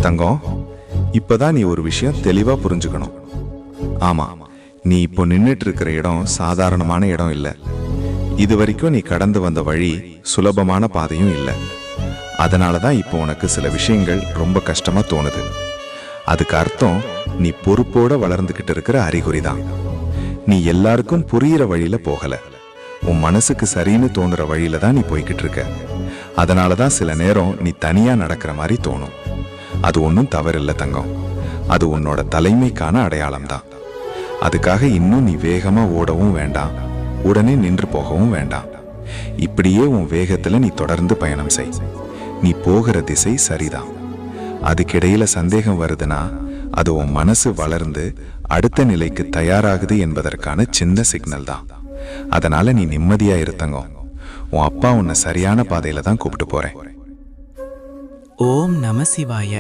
தங்கம், இப்பதான் நீ ஒரு விஷயம் தெளிவா புரிஞ்சுக்கணும். ஆமா, நீ இப்போ நின்னுட்டு இருக்கிற இடம் சாதாரணமான இடம் இல்லை. இது வரைக்கும் நீ கடந்து வந்த வழி சுலபமான பாதையும் இல்லை. அதனாலதான் இப்போ உனக்கு சில விஷயங்கள் ரொம்ப கஷ்டமா தோணுது. அதுக்கு அர்த்தம் நீ பொறுப்போட வளர்ந்துகிட்டு இருக்கிற அறிகுறி தான். நீ எல்லாருக்கும் புரியிற வழியில போகல, உன் மனசுக்கு சரின்னு தோணுற வழியில தான் நீ போய்கிட்டு இருக்க. அதனாலதான் சில நேரம் நீ தனியா நடக்கிற மாதிரி தோணும். அது ஒன்றும் தவறில்லை தங்கம், அது உன்னோட தலைமைக்கான அடையாளம் தான். அதுக்காக இன்னும் நீ வேகமா ஓடவும் வேண்டாம், உடனே நின்று போகவும் வேண்டாம். இப்படியே உன் வேகத்துல நீ தொடர்ந்து பயணம் செய். நீ போகிற திசை சரிதான். அதுக்கிடையில சந்தேகம் வருதுன்னா அது உன் மனசு வளர்ந்து அடுத்த நிலைக்கு தயாராகுது என்பதற்கான சின்ன சிக்னல் தான். அதனால நீ நிம்மதியா இருத்தங்கம். உன் அப்பா உன்னை சரியான பாதையில தான் கூப்பிட்டு போறேன். ஓம் நம சிவாய.